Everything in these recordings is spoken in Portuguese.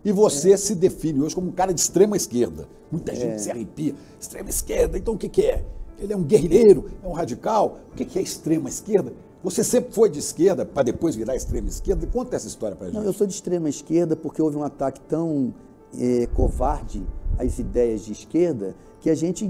E você se define hoje como um cara de extrema esquerda. Muita gente se arrepia. Extrema esquerda, então o que é? Ele é um guerrilheiro, é um radical. O que é extrema esquerda? Você sempre foi de esquerda para depois virar extrema esquerda? Conta essa história para a gente. Não, eu sou de extrema esquerda porque houve um ataque tão covarde às ideias de esquerda que a gente,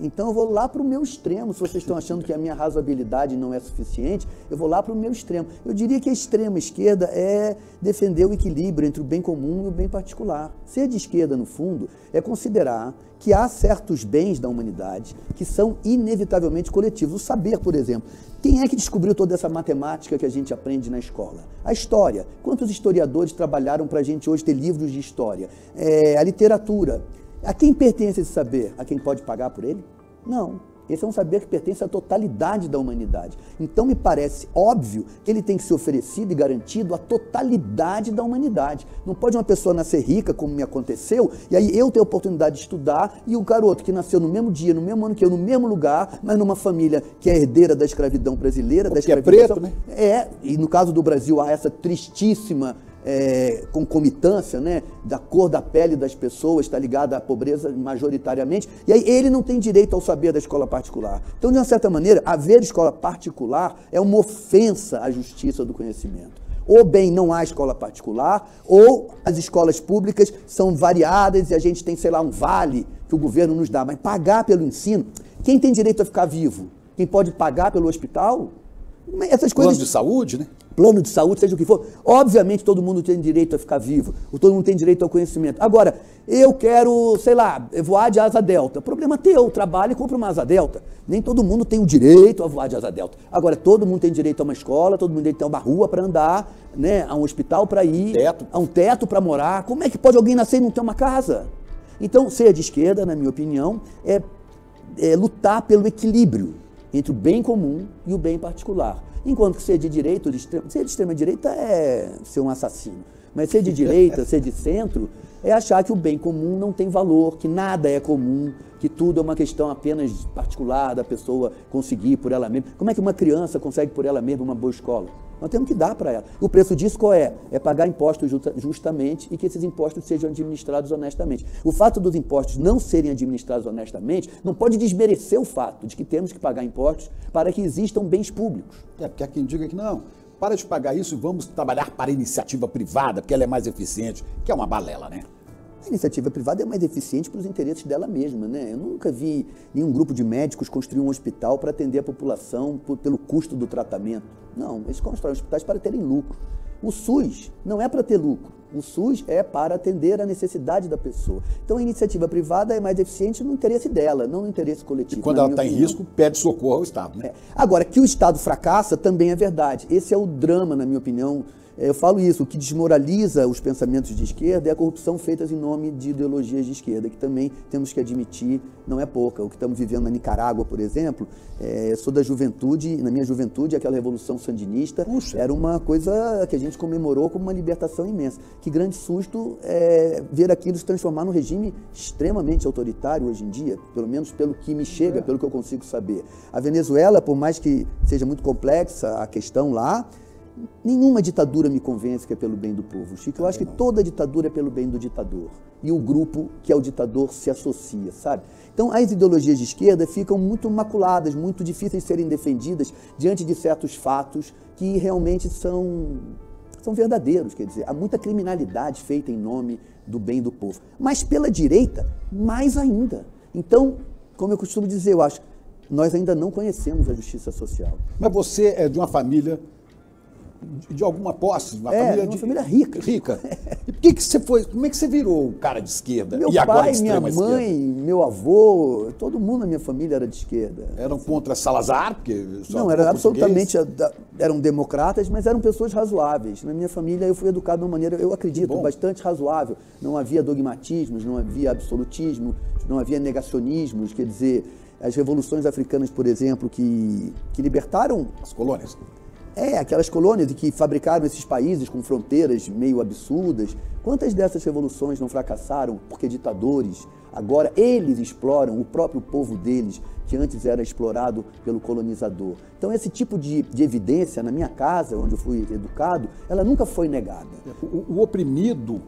então eu vou lá para o meu extremo. Se vocês estão achando que a minha razoabilidade não é suficiente, eu vou lá para o meu extremo. Eu diria que a extrema esquerda é defender o equilíbrio entre o bem comum e o bem particular. Ser de esquerda, no fundo, é considerar que há certos bens da humanidade que são inevitavelmente coletivos. O saber, por exemplo. Quem é que descobriu toda essa matemática que a gente aprende na escola? A história. Quantos historiadores trabalharam para a gente hoje ter livros de história? A literatura. A quem pertence esse saber? A quem pode pagar por ele? Não. Esse é um saber que pertence à totalidade da humanidade. Então me parece óbvio que ele tem que ser oferecido e garantido à totalidade da humanidade. Não pode uma pessoa nascer rica, como me aconteceu, e aí eu ter a oportunidade de estudar, e o garoto que nasceu no mesmo dia, no mesmo ano que eu, no mesmo lugar, mas numa família que é herdeira da escravidão brasileira, da escravidão... é preto, né? E no caso do Brasil há essa tristíssima concomitância, né, da cor da pele das pessoas, está ligada à pobreza majoritariamente, e aí ele não tem direito ao saber da escola particular. Então, de uma certa maneira, haver escola particular é uma ofensa à justiça do conhecimento. Ou bem não há escola particular, ou as escolas públicas são variadas e a gente tem, sei lá, um vale que o governo nos dá, mas pagar pelo ensino, quem tem direito a ficar vivo? Quem pode pagar pelo hospital? Essas coisas... Plano de saúde, né? Plano de saúde, seja o que for. Obviamente todo mundo tem direito a ficar vivo, todo mundo tem direito ao conhecimento. Agora, eu quero, sei lá, voar de asa delta. Problema teu, trabalha e compra uma asa delta. Nem todo mundo tem o direito a voar de asa delta. Agora, todo mundo tem direito a uma escola, todo mundo tem direito a uma rua para andar, né, a um hospital para ir, a um teto para morar. Como é que pode alguém nascer e não ter uma casa? Então, ser de esquerda, na minha opinião, é lutar pelo equilíbrio entre o bem comum e o bem particular. Enquanto que ser de direita, ser de extrema direita é ser um assassino. Mas ser de direita, ser de centro, é achar que o bem comum não tem valor, que nada é comum, que tudo é uma questão apenas particular da pessoa conseguir por ela mesma. Como é que uma criança consegue por ela mesma uma boa escola? Nós temos que dar para ela. O preço disso qual é? É pagar impostos justamente e que esses impostos sejam administrados honestamente. O fato dos impostos não serem administrados honestamente não pode desmerecer o fato de que temos que pagar impostos para que existam bens públicos. Porque há quem diga que não, para de pagar isso e vamos trabalhar para a iniciativa privada, porque ela é mais eficiente, que é uma balela, né? A iniciativa privada é mais eficiente para os interesses dela mesma, né? Eu nunca vi nenhum grupo de médicos construir um hospital para atender a população pelo custo do tratamento. Não, eles constroem hospitais para terem lucro. O SUS não é para ter lucro. O SUS é para atender a necessidade da pessoa. Então a iniciativa privada é mais eficiente no interesse dela, não no interesse coletivo. E quando ela está em risco, pede socorro ao Estado, né? Agora, que o Estado fracassa também é verdade. Esse é o drama, na minha opinião. Eu falo isso, o que desmoraliza os pensamentos de esquerda é a corrupção feita em nome de ideologias de esquerda, que também temos que admitir, não é pouca. O que estamos vivendo na Nicarágua, por exemplo, eu sou da juventude, na minha juventude, aquela revolução sandinista era uma coisa que a gente comemorou como uma libertação imensa. Que grande susto ver aquilo se transformar num regime extremamente autoritário hoje em dia, pelo menos pelo que me chega, pelo que eu consigo saber. A Venezuela, por mais que seja muito complexa a questão lá, nenhuma ditadura me convence que é pelo bem do povo, Chico. Eu acho que toda ditadura é pelo bem do ditador. E o grupo que é o ditador se associa, sabe? Então, as ideologias de esquerda ficam muito maculadas, muito difíceis de serem defendidas diante de certos fatos que realmente são verdadeiros. Quer dizer, há muita criminalidade feita em nome do bem do povo. Mas pela direita, mais ainda. Então, como eu costumo dizer, eu acho, nós ainda não conhecemos a justiça social. Mas você é de uma família... de alguma posse, uma família rica. Rica. E por que você foi? Como é que você virou um cara de esquerda? Meu pai, minha mãe, meu avô, todo mundo na minha família era de esquerda. Eram contra Salazar? Porque não, eram absolutamente, eram democratas, mas eram pessoas razoáveis. Na minha família eu fui educado de uma maneira, eu acredito, bastante razoável. Não havia dogmatismos, não havia absolutismo, não havia negacionismos, quer dizer, as revoluções africanas, por exemplo, que libertaram... as colônias. Aquelas colônias que fabricaram esses países com fronteiras meio absurdas. Quantas dessas revoluções não fracassaram porque ditadores, agora eles exploram o próprio povo deles, que antes era explorado pelo colonizador. Então esse tipo de evidência, na minha casa, onde eu fui educado, ela nunca foi negada. O oprimido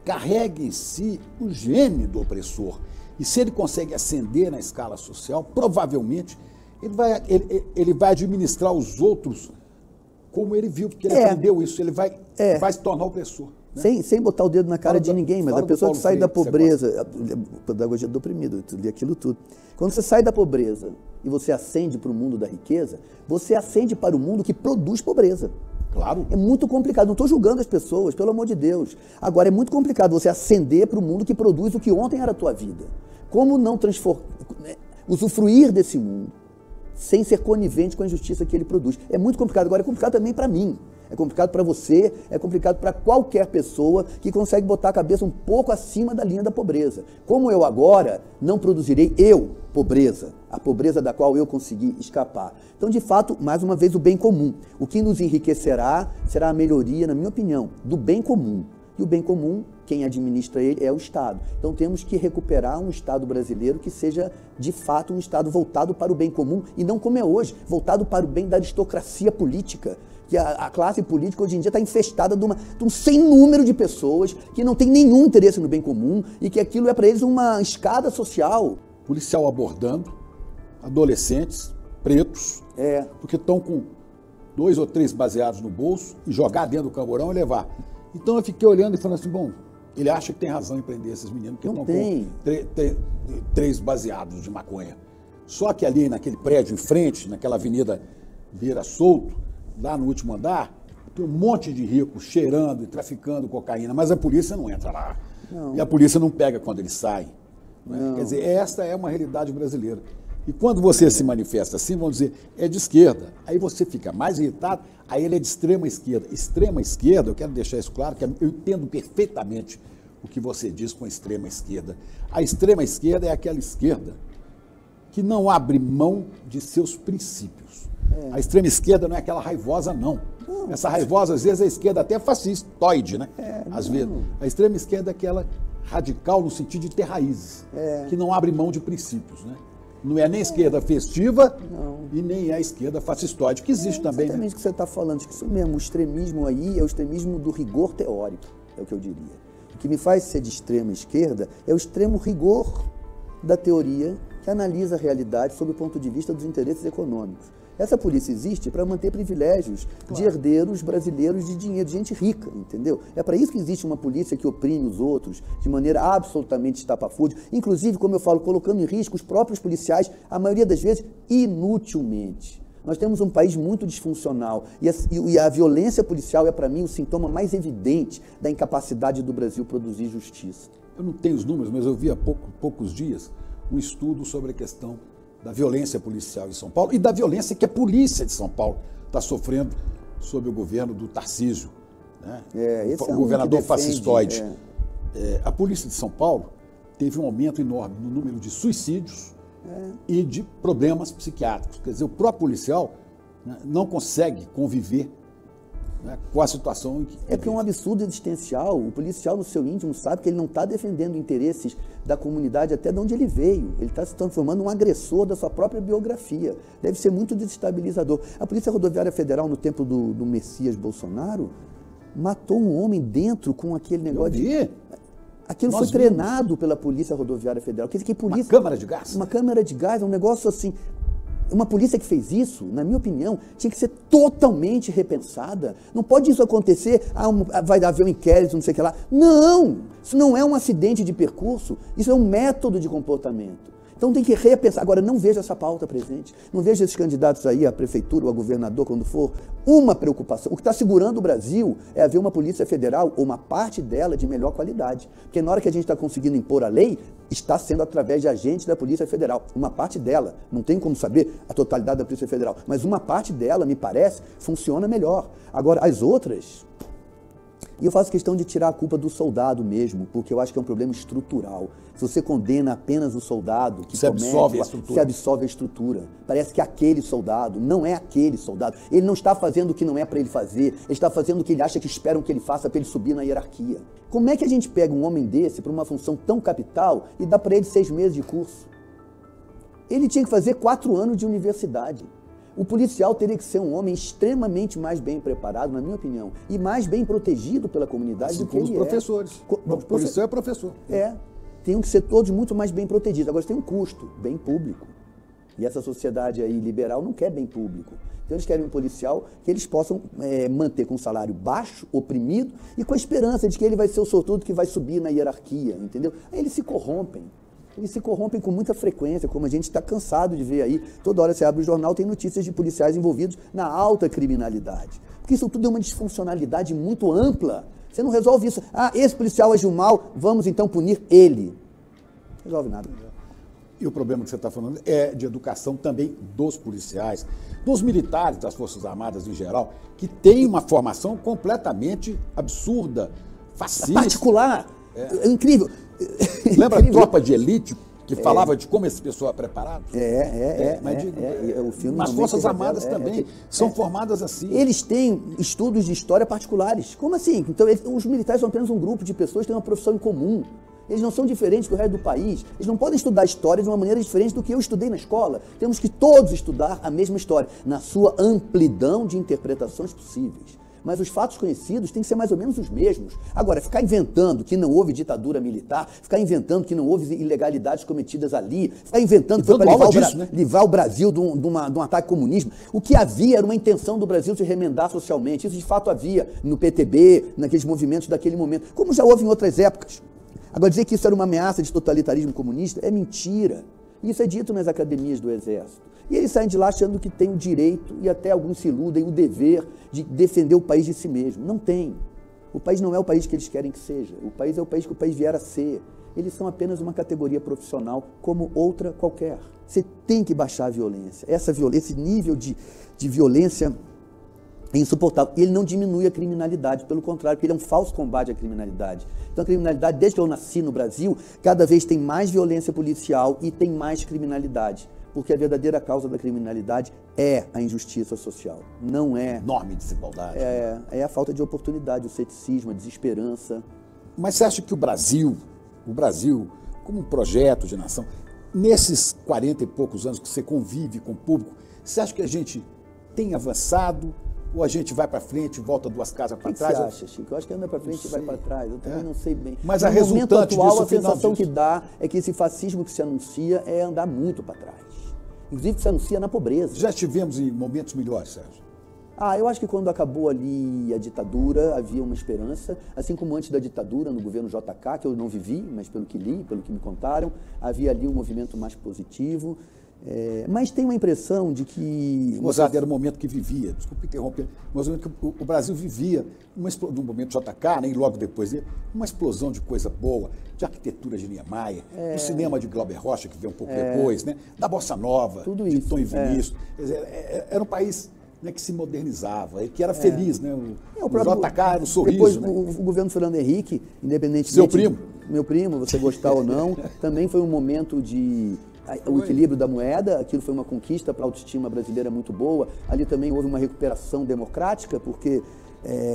carrega em si o gene do opressor. E se ele consegue ascender na escala social, provavelmente ele vai administrar os outros como ele viu, porque ele aprendeu isso, ele vai se tornar opressor. Né? Sem botar o dedo na cara de ninguém, mas a pessoa que sai da pobreza, a pedagogia do oprimido, eu li aquilo tudo. Quando você sai da pobreza e você ascende para o mundo da riqueza, você ascende para o mundo que produz pobreza. Claro. É muito complicado, não estou julgando as pessoas, pelo amor de Deus. Agora, é muito complicado você ascender para o mundo que produz o que ontem era a tua vida. Como não usufruir desse mundo sem ser conivente com a injustiça que ele produz? É muito complicado. Agora, é complicado também para mim. É complicado para você, é complicado para qualquer pessoa que consegue botar a cabeça um pouco acima da linha da pobreza. Como eu agora não produzirei pobreza, a pobreza da qual eu consegui escapar. Então, de fato, mais uma vez, o bem comum. O que nos enriquecerá será a melhoria, na minha opinião, do bem comum. E o bem comum, quem administra ele é o Estado. Então temos que recuperar um Estado brasileiro que seja, de fato, um Estado voltado para o bem comum e não como é hoje, voltado para o bem da aristocracia política. Que a classe política hoje em dia está infestada de um sem número de pessoas que não tem nenhum interesse no bem comum e que aquilo é para eles uma escada social. Policial abordando adolescentes pretos, porque estão com 2 ou 3 baseados no bolso e jogar dentro do camburão e levar. Então eu fiquei olhando e falando assim, bom, ele acha que tem razão em prender esses meninos, porque estão com 3 baseados de maconha. Só que ali naquele prédio em frente, naquela avenida Vieira Solto, lá no último andar, tem um monte de ricos cheirando e traficando cocaína, mas a polícia não entra lá. Não. E a polícia não pega quando eles saem. Né? Quer dizer, esta é uma realidade brasileira. E quando você se manifesta assim, vamos dizer, é de esquerda. Aí você fica mais irritado, aí ele é de extrema esquerda. Extrema esquerda, eu quero deixar isso claro, que eu entendo perfeitamente o que você diz com a extrema esquerda. A extrema esquerda é aquela esquerda que não abre mão de seus princípios. A extrema esquerda não é aquela raivosa, não. Essa raivosa, às vezes, é a esquerda até fascistoide, né? Às vezes. A extrema esquerda é aquela radical no sentido de ter raízes, que não abre mão de princípios, né? Não é nem esquerda festiva e nem é a esquerda fascistoide, que existe também. Exatamente o que você está falando, que isso mesmo, o extremismo aí é o extremismo do rigor teórico, é o que eu diria. O que me faz ser de extrema esquerda é o extremo rigor da teoria que analisa a realidade sob o ponto de vista dos interesses econômicos. Essa polícia existe para manter privilégios de herdeiros brasileiros de dinheiro, de gente rica, entendeu? É para isso que existe uma polícia que oprime os outros de maneira absolutamente estapafúrdia, inclusive, como eu falo, colocando em risco os próprios policiais, a maioria das vezes, inutilmente. Nós temos um país muito disfuncional e a violência policial é, para mim, o sintoma mais evidente da incapacidade do Brasil produzir justiça. Eu não tenho os números, mas eu vi há poucos dias um estudo sobre a questão da violência policial em São Paulo e da violência que a polícia de São Paulo está sofrendo sob o governo do Tarcísio, né? O governador fascistoide. A polícia de São Paulo teve um aumento enorme no número de suicídios e de problemas psiquiátricos. Quer dizer, o próprio policial, né, não consegue conviver, né, com a situação em que... É porque é um absurdo existencial. O policial, no seu íntimo, sabe que ele não está defendendo interesses da comunidade até de onde ele veio. Ele está se transformando num agressor da sua própria biografia. Deve ser muito desestabilizador. A Polícia Rodoviária Federal, no tempo do Messias Bolsonaro, matou um homem dentro com aquele negócio de... Aquilo foi treinado pela Polícia Rodoviária Federal. Quer dizer, que polícia... Uma câmara de gás? Uma câmara de gás, é um negócio assim... Uma polícia que fez isso, na minha opinião, tinha que ser totalmente repensada. Não pode isso acontecer, vai haver um inquérito, não sei o que lá. Não! Isso não é um acidente de percurso, isso é um método de comportamento. Então tem que repensar. Agora, não vejo essa pauta presente. Não vejo esses candidatos aí, à prefeitura ou a governador, quando for, uma preocupação. O que está segurando o Brasil é haver uma polícia federal, ou uma parte dela, de melhor qualidade. Porque na hora que a gente está conseguindo impor a lei, está sendo através de agentes da Polícia Federal. Uma parte dela, não tem como saber a totalidade da Polícia Federal, mas uma parte dela, me parece, funciona melhor. Agora, as outras... E eu faço questão de tirar a culpa do soldado mesmo, porque eu acho que é um problema estrutural. Se você condena apenas o soldado que se absolve a estrutura. Parece que aquele soldado não é aquele soldado. Ele não está fazendo o que não é para ele fazer, ele está fazendo o que ele acha que esperam que ele faça para ele subir na hierarquia. Como é que a gente pega um homem desse para uma função tão capital e dá para ele 6 meses de curso? Ele tinha que fazer 4 anos de universidade. O policial teria que ser um homem extremamente mais bem preparado, na minha opinião, e mais bem protegido pela comunidade Assim do que ele os professores. O policial é professor. Tem que ser todos muito mais bem protegidos. Agora, tem um custo, bem público. E essa sociedade aí liberal não quer bem público. Então, eles querem um policial que eles possam manter com um salário baixo, oprimido, e com a esperança de que ele vai ser o sortudo que vai subir na hierarquia, entendeu? Aí eles se corrompem. Eles se corrompem com muita frequência, como a gente está cansado de ver aí. Toda hora você abre o jornal, tem notícias de policiais envolvidos na alta criminalidade. Porque isso tudo é uma disfuncionalidade muito ampla. Você não resolve isso. Ah, esse policial agiu mal, vamos então punir ele. Não resolve nada. E o problema que você está falando é de educação também dos policiais, dos militares, das Forças Armadas em geral, que tem uma formação completamente absurda, fascista. Particular. É incrível. Lembra a tropa de elite que falava de como esse pessoal é preparado? O filme As Forças Armadas também são formadas assim. Eles têm estudos de história particulares. Como assim? Então, os militares são apenas um grupo de pessoas que têm uma profissão em comum. Eles não são diferentes do resto do país. Eles não podem estudar história de uma maneira diferente do que eu estudei na escola. Temos que todos estudar a mesma história, na sua amplidão de interpretações possíveis. Mas os fatos conhecidos têm que ser mais ou menos os mesmos. Agora, ficar inventando que não houve ditadura militar, ficar inventando que não houve ilegalidades cometidas ali, ficar inventando que foi para livrar o Brasil de um ataque comunismo. O que havia era uma intenção do Brasil se remendar socialmente. Isso de fato havia no PTB, naqueles movimentos daquele momento, como já houve em outras épocas. Agora, dizer que isso era uma ameaça de totalitarismo comunista é mentira. Isso é dito nas academias do Exército. E eles saem de lá achando que têm o direito, e até alguns se iludem, o dever de defender o país de si mesmo. Não tem. O país não é o país que eles querem que seja. O país é o país que o país vier a ser. Eles são apenas uma categoria profissional como outra qualquer. Você tem que baixar a violência. Esse nível de violência é insuportável. E ele não diminui a criminalidade, pelo contrário, porque ele é um falso combate à criminalidade. Então a criminalidade, desde que eu nasci no Brasil, cada vez tem mais violência policial e tem mais criminalidade. Porque a verdadeira causa da criminalidade é a injustiça social, não é... Enorme desigualdade. É a falta de oportunidade, o ceticismo, a desesperança. Mas você acha que o Brasil, como um projeto de nação, nesses 40 e poucos anos que você convive com o público, você acha que a gente tem avançado ou a gente vai para frente e volta duas casas para trás? O que você acha, Chico? Eu acho que anda para frente e vai para trás. Eu também não sei bem. Mas a resultante atual, disso, a sensação que dá é que esse fascismo que se anuncia é andar muito para trás. Inclusive que se anuncia na pobreza. Já estivemos em momentos melhores, Sérgio? Eu acho que quando acabou ali a ditadura, havia uma esperança, assim como antes da ditadura, no governo JK, que eu não vivi, mas pelo que li, pelo que me contaram, havia ali um movimento mais positivo. Mas tem uma impressão de que... Mozart era o momento que vivia, desculpe interromper, mas o momento que o Brasil vivia, no momento JK, né, e logo depois dele, uma explosão de coisa boa, de arquitetura de Niemeyer, do cinema de Glauber Rocha, que veio um pouco depois, né, da Bossa Nova, tudo de isso, Tom e Vinícius. Era um país, né, que se modernizava, e que era feliz. Né? O JK era um sorriso. Depois, né? o governo Fernando Henrique, independentemente... Seu primo? Meu primo, você gostar ou não, também foi um momento de... O equilíbrio da moeda, aquilo foi uma conquista para a autoestima brasileira muito boa. Ali também houve uma recuperação democrática, porque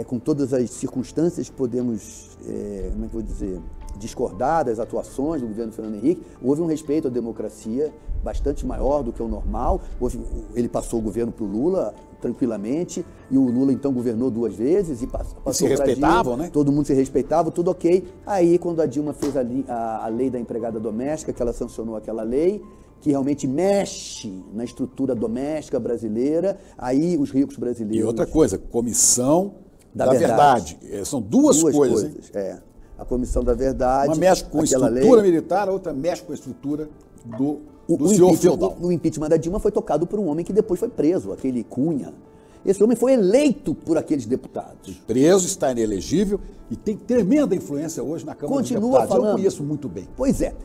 com todas as circunstâncias que podemos, como é que eu vou dizer, discordar das atuações do governo Fernando Henrique, houve um respeito à democracia bastante maior do que o normal. Ele passou o governo para o Lula tranquilamente, e o Lula então governou 2 vezes e passou para se respeitavam, Dilma, né? Todo mundo se respeitava, tudo ok. Aí, quando a Dilma fez a lei da empregada doméstica, que ela sancionou aquela lei, que realmente mexe na estrutura doméstica brasileira, aí os ricos brasileiros... E outra coisa, Comissão da Verdade. São duas coisas. A Comissão da Verdade... Uma mexe com a estrutura militar, a outra mexe com a estrutura do senhor feudal. O impeachment da Dilma foi tocado por um homem que depois foi preso, aquele Cunha. Esse homem foi eleito por aqueles deputados. Preso, está inelegível e tem tremenda influência hoje na Câmara dos Deputados. Falando. Eu conheço muito bem. Pois é.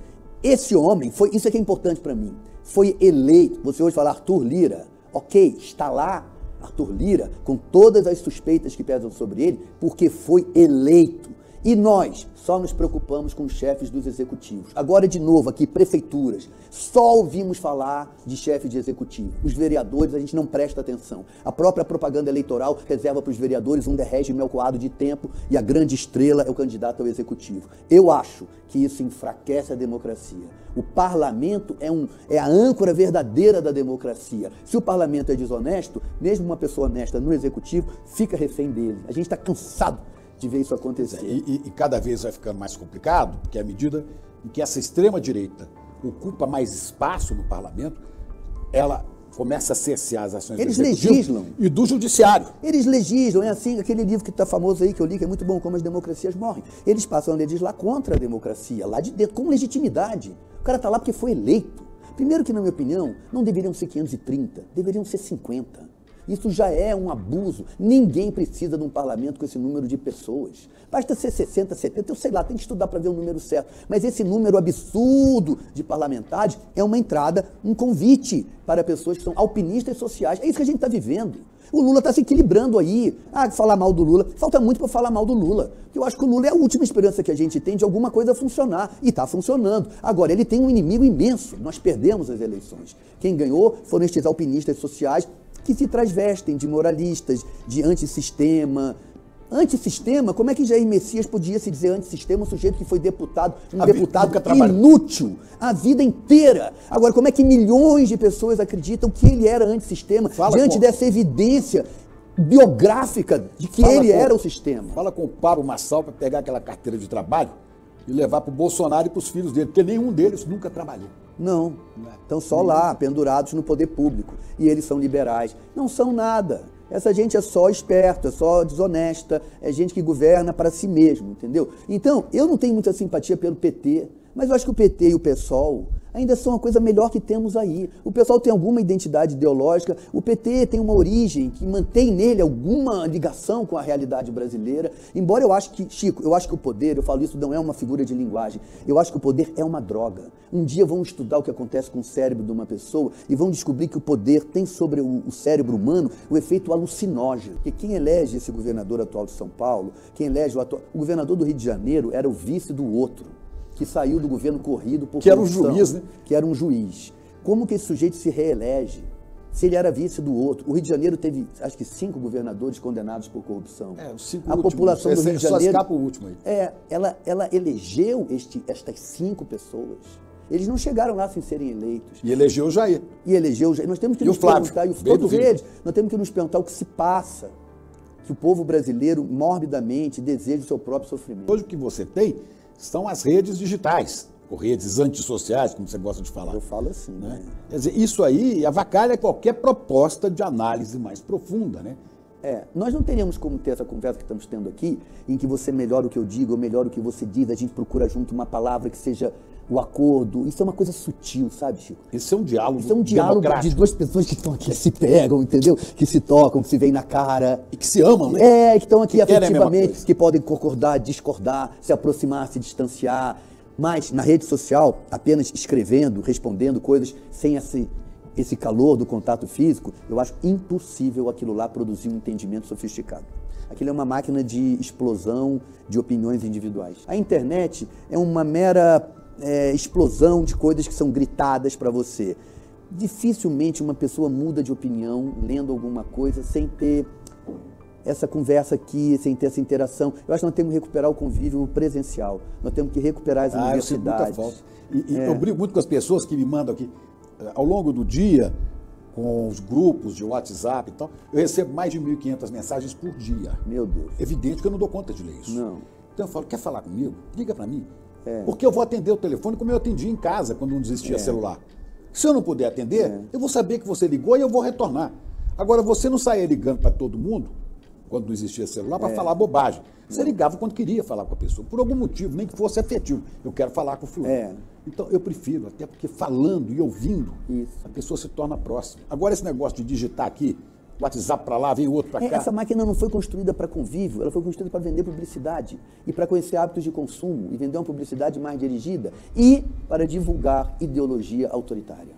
Esse homem, isso é que é importante para mim, foi eleito. Você hoje fala Arthur Lira, ok, está lá Arthur Lira, com todas as suspeitas que pesam sobre ele, porque foi eleito. E nós só nos preocupamos com os chefes dos executivos. Agora, de novo, aqui, prefeituras. Só ouvimos falar de chefes de executivo. Os vereadores, a gente não presta atenção. A própria propaganda eleitoral reserva para os vereadores um regime alcoado de tempo e a grande estrela é o candidato ao executivo. Eu acho que isso enfraquece a democracia. O parlamento é a âncora verdadeira da democracia. Se o parlamento é desonesto, mesmo uma pessoa honesta no executivo fica refém dele. A gente está cansado de ver isso acontecer. E cada vez vai ficando mais complicado, porque à medida em que essa extrema-direita ocupa mais espaço no parlamento, ela começa a cercear as ações Eles do executivo legislam. E do judiciário. Eles legislam, é assim, aquele livro que está famoso aí, que eu li, que é muito bom, Como as Democracias Morrem. Eles passam a legislar contra a democracia, lá de dentro, com legitimidade. O cara está lá porque foi eleito. Primeiro que, na minha opinião, não deveriam ser 530, deveriam ser 50. Isso já é um abuso. Ninguém precisa de um parlamento com esse número de pessoas. Basta ser 60, 70, eu sei lá, tem que estudar para ver o número certo. Mas esse número absurdo de parlamentares é uma entrada, um convite para pessoas que são alpinistas sociais. É isso que a gente está vivendo. O Lula está se equilibrando aí. Ah, falar mal do Lula. Falta muito para falar mal do Lula. Porque eu acho que o Lula é a última esperança que a gente tem de alguma coisa funcionar. E está funcionando. Agora, ele tem um inimigo imenso. Nós perdemos as eleições. Quem ganhou foram estes alpinistas sociais que se transvestem de moralistas, de antissistema. Antissistema? Como é que Jair Messias podia se dizer antissistema, um sujeito que foi deputado, deputado inútil a vida inteira? Agora, como é que milhões de pessoas acreditam que ele era antissistema diante dessa evidência biográfica de que ele era o sistema? Fala com o Pablo Marçal para pegar aquela carteira de trabalho e levar para o Bolsonaro e para os filhos dele, porque nenhum deles nunca trabalhou. Não, estão só lá, pendurados no poder público. E eles são liberais. Não são nada. Essa gente é só esperta, é só desonesta, é gente que governa para si mesmo, entendeu? Então, eu não tenho muita simpatia pelo PT, mas eu acho que o PT e o PSOL ainda são a coisa melhor que temos aí. O PSOL tem alguma identidade ideológica, o PT tem uma origem que mantém nele alguma ligação com a realidade brasileira, embora eu acho que, Chico, eu acho que o poder, eu falo isso, não é uma figura de linguagem, eu acho que o poder é uma droga. Um dia vão estudar o que acontece com o cérebro de uma pessoa e vão descobrir que o poder tem sobre o cérebro humano o efeito alucinógeno. Porque quem elege esse governador atual de São Paulo, quem elege o governador do Rio de Janeiro era o vice do outro, que saiu do governo corrido por corrupção. Que era um juiz, né? Que era um juiz. Como que esse sujeito se reelege? Se ele era vice do outro. O Rio de Janeiro teve, acho que 5 governadores condenados por corrupção. Os 5 a população do Rio de Janeiro... Só escapa o último aí. Ela elegeu estas 5 pessoas. Eles não chegaram lá sem serem eleitos. E elegeu o Jair. Nós temos que nos perguntar, todos eles, nós temos que nos perguntar o que se passa. Que o povo brasileiro, morbidamente, deseja o seu próprio sofrimento. Hoje o que você tem são as redes digitais, ou redes antissociais, como você gosta de falar. Eu falo assim, né? Quer dizer, isso aí avacalha qualquer proposta de análise mais profunda, né? Nós não teríamos como ter essa conversa que estamos tendo aqui, em que você melhora o que eu digo, eu melhoro o que você diz, a gente procura junto uma palavra que seja o acordo. Isso é uma coisa sutil, sabe, Chico? Isso é um diálogo Isso é um diálogo de duas pessoas que estão aqui, se pegam, entendeu? Que se tocam, que se veem na cara. E que se amam, né? Que estão aqui afetivamente, que podem concordar, discordar, se aproximar, se distanciar. Mas na rede social, apenas escrevendo, respondendo coisas, sem esse calor do contato físico, eu acho impossível aquilo lá produzir um entendimento sofisticado. Aquilo é uma máquina de explosão de opiniões individuais. A internet é uma mera explosão de coisas que são gritadas para você. Dificilmente uma pessoa muda de opinião lendo alguma coisa sem ter essa conversa aqui, sem ter essa interação. Eu acho que nós temos que recuperar o convívio presencial. Nós temos que recuperar as universidades. Eu sinto muita falta. Eu brigo muito com as pessoas que me mandam aqui. Ao longo do dia, com os grupos de WhatsApp e tal, eu recebo mais de 1.500 mensagens por dia. Meu Deus. Evidente que eu não dou conta de ler isso. Não. Então eu falo, quer falar comigo? Liga para mim. Porque eu vou atender o telefone como eu atendi em casa, quando não existia celular. Se eu não puder atender, eu vou saber que você ligou e eu vou retornar. Agora, você não saia ligando para todo mundo, quando não existia celular, para falar bobagem. Você ligava quando queria falar com a pessoa, por algum motivo, nem que fosse afetivo. Eu quero falar com o fulano. Então, eu prefiro, até porque falando e ouvindo, a pessoa se torna próxima. Agora, esse negócio de digitar aqui, WhatsApp para lá, vem outro para cá. Essa máquina não foi construída para convívio, ela foi construída para vender publicidade e para conhecer hábitos de consumo e vender uma publicidade mais dirigida e para divulgar ideologia autoritária.